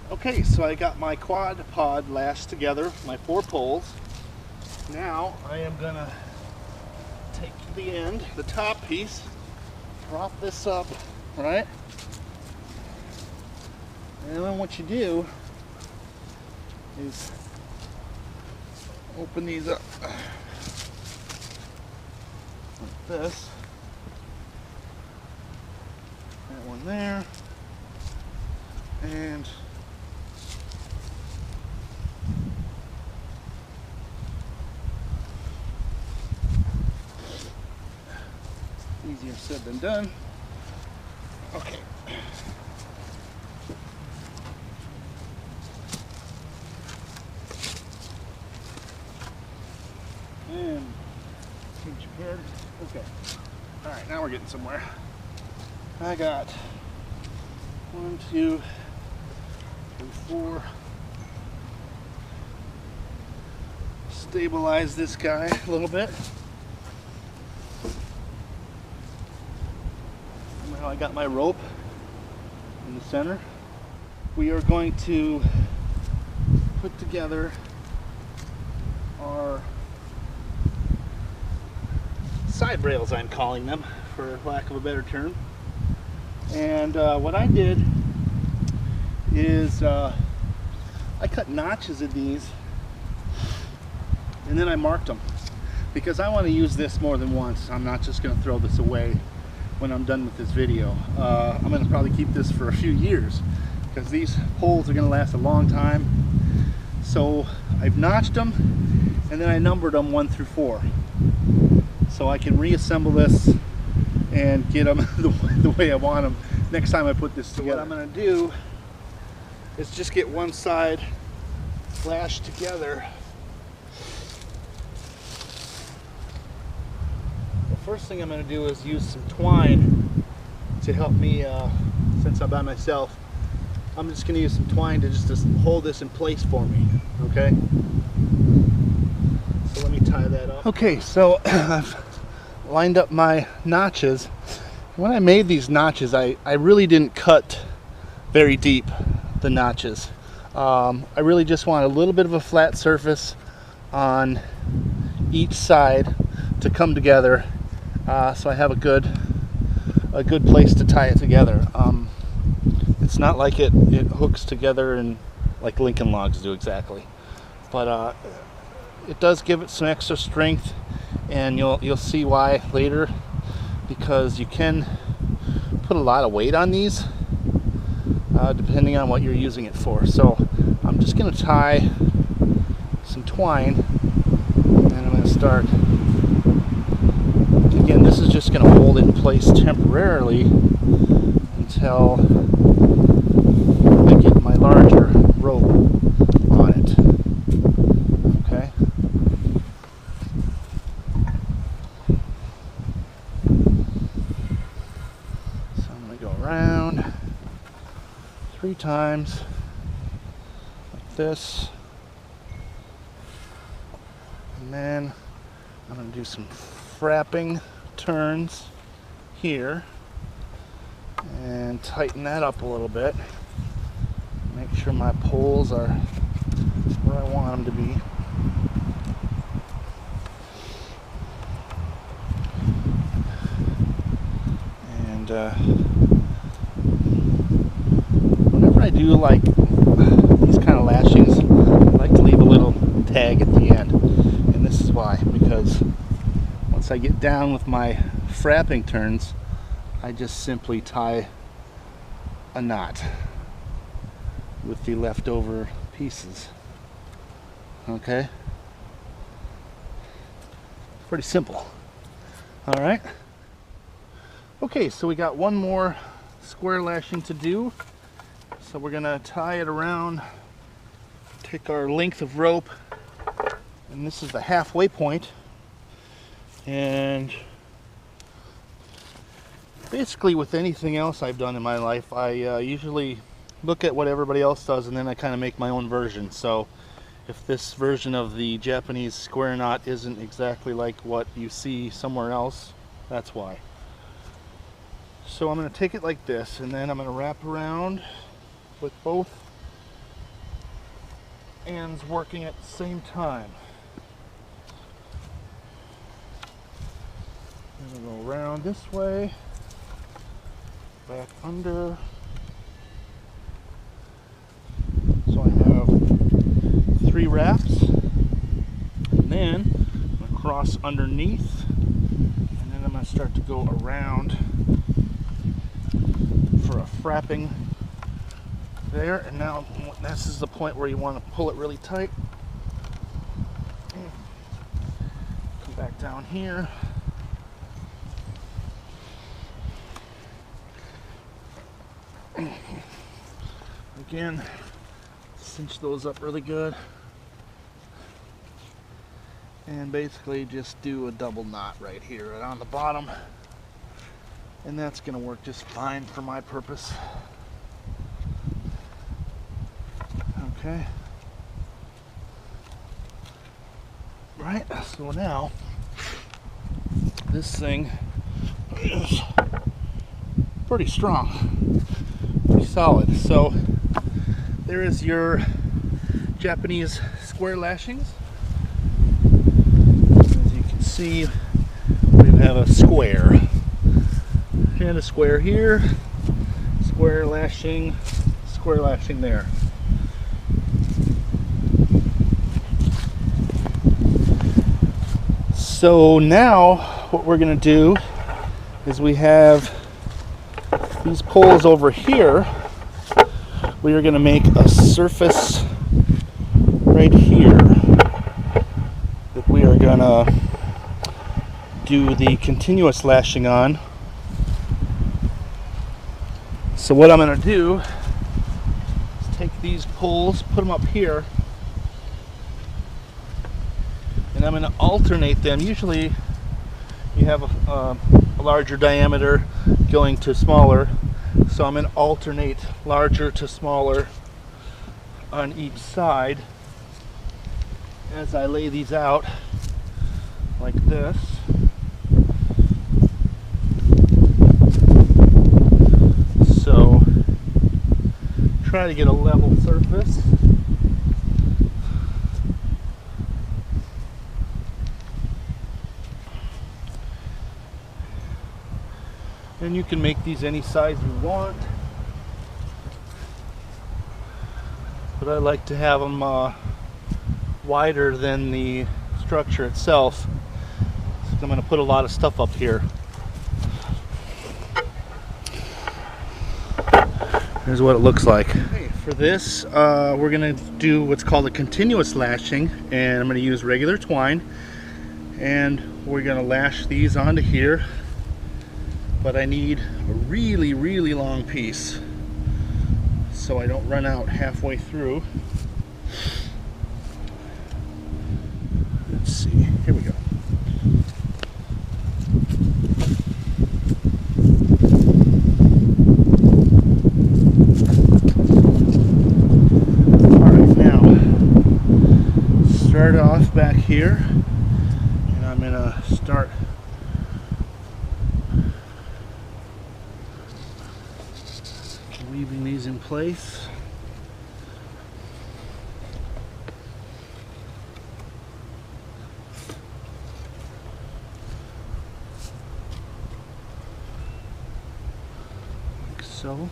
Okay, so I got my quad pod lashed together, my 4 poles. Now I am gonna take the end, the top piece, prop this up, right? And then what you do is open these up like this. That one there. And easier said than done. Okay. And change your head. Okay. All right, now we're getting somewhere. I got 1, 2, 3, 4. Stabilize this guy a little bit. Now I got my rope in the center. We are going to put together our side rails, I'm calling them, for lack of a better term. And what I did is I cut notches in these and then I marked them because I want to use this more than once. I'm not just going to throw this away when I'm done with this video. I'm going to probably keep this for a few years because these poles are going to last a long time. So I've notched them and then I numbered them 1 through 4. So I can reassemble this and get them the way I want them next time I put this together. So what I'm going to do is just get one side lashed together. The first thing I'm going to do is use some twine to help me, since I'm by myself. I'm just going to use some twine to just hold this in place for me, okay? So let me tie that up. Okay, so I've lined up my notches. When I made these notches, I really didn't cut very deep the notches. I really just want a little bit of a flat surface on each side to come together, so I have a good place to tie it together. It's not like it hooks together and like Lincoln logs do exactly, but it does give it some extra strength, and you'll see why later, because you can put a lot of weight on these depending on what you're using it for. So I'm just going to tie some twine and I'm going to start. Again, this is just going to hold it in place temporarily until I get my larger rope on it. Okay. So I'm going to go around 3 times like this, and then I'm going to do some frapping turns here and tighten that up a little bit. Make sure my poles are where I want them to be. And whenever I do like these kind of lashings, I like to leave a little tag at the end. And this is why, because once I get down with my frapping turns, I just simply tie a knot with the leftover pieces. Okay? Pretty simple. All right. Okay, so we got one more square lashing to do. So we're gonna tie it around, take our length of rope, and this is the halfway point. And basically with anything else I've done in my life, I usually look at what everybody else does and then I kind of make my own version. So if this version of the Japanese square knot isn't exactly like what you see somewhere else, that's why. So I'm going to take it like this, and then I'm going to wrap around with both ends working at the same time. I'm going to go around this way, back under. So I have 3 wraps, and then I'm going to cross underneath, and then I'm going to start to go around for a frapping there. And now this is the point where you want to pull it really tight. Come back down here. Again, cinch those up really good, and basically just do a double knot right here right on the bottom, and that's going to work just fine for my purpose. Okay, right, so now this thing is pretty strong, pretty solid. So there is your Japanese square lashings. As you can see, we have a square and a square here, square lashing there. So now what we're going to do is we have these poles over here. We are going to make a surface right here that we are going to do the continuous lashing on. So what I'm going to do is take these poles, put them up here, and I'm going to alternate them. Usually you have a larger diameter going to smaller. So I'm going to alternate larger to smaller on each side as I lay these out like this. So try to get a level surface. And you can make these any size you want, but I like to have them wider than the structure itself. So I'm going to put a lot of stuff up here. Here's what it looks like. Okay, for this, we're going to do what's called a continuous lashing, and I'm going to use regular twine, and we're going to lash these onto here. But I need a really, really long piece so I don't run out halfway through. Let's see, here we go. Alright, now start off back here, and I'm going to start weaving these in place. Like so.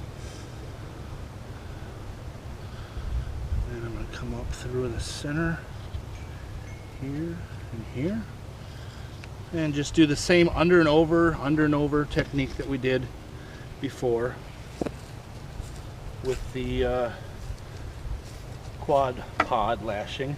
And I'm going to come up through the center here and here. And just do the same under and over technique that we did before with the quad pod lashing.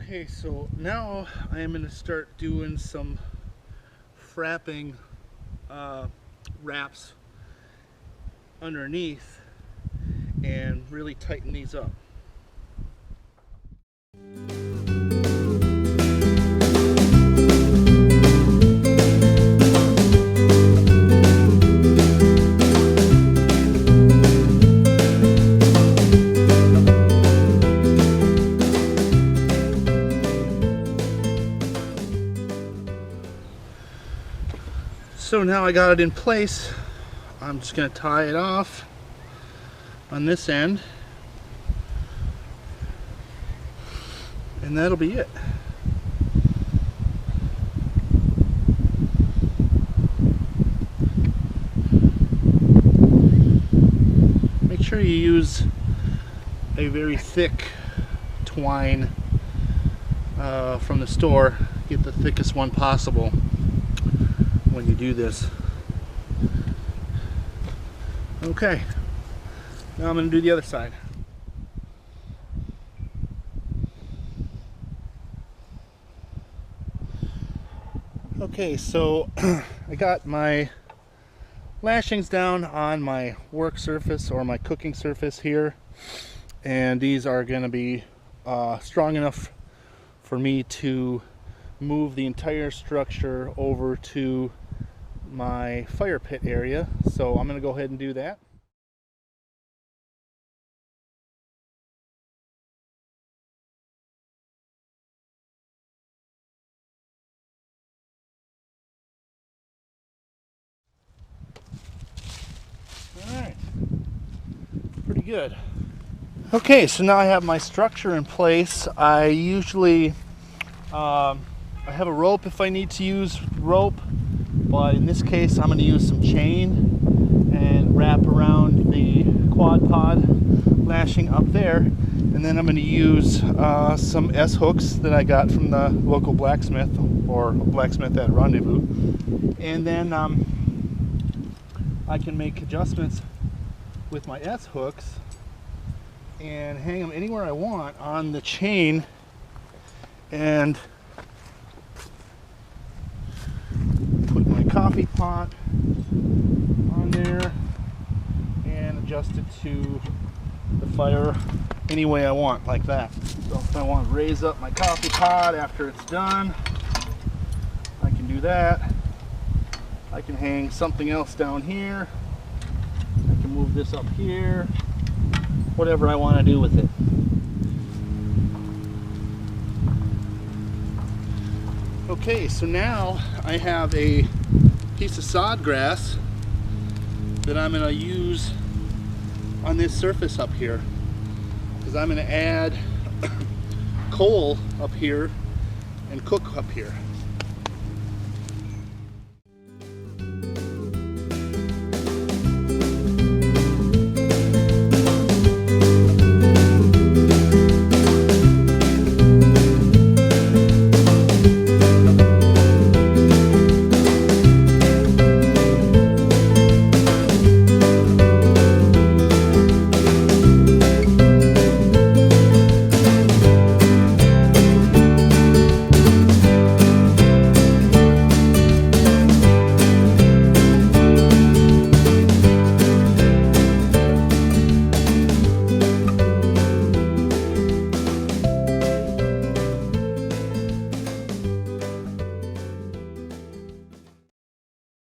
Okay, so now I am going to start doing some frapping wraps underneath and really tighten these up. So now I got it in place, I'm just going to tie it off on this end, and that'll be it. Make sure you use a very thick twine from the store. Get the thickest one possible when you do this. Okay, now I'm going to do the other side. Okay, so I got my lashings down on my work surface or my cooking surface here, and these are going to be strong enough for me to move the entire structure over to my fire pit area. So I'm going to go ahead and do that. Alright, pretty good. Okay, so now I have my structure in place. I usually I have a rope if I need to use rope, but in this case I'm going to use some chain and wrap around the quad pod lashing up there, and then I'm going to use some S hooks that I got from the local blacksmith or blacksmith at Rendezvous, and then I can make adjustments with my S hooks and hang them anywhere I want on the chain, and put my coffee pot on there and adjust it to the fire any way I want, like that. So if I want to raise up my coffee pot after it's done, I can do that. I can hang something else down here. I can move this up here. Whatever I want to do with it. Okay, so now I have a piece of sod grass that I'm going to use on this surface up here, because I'm going to add coal up here and cook up here.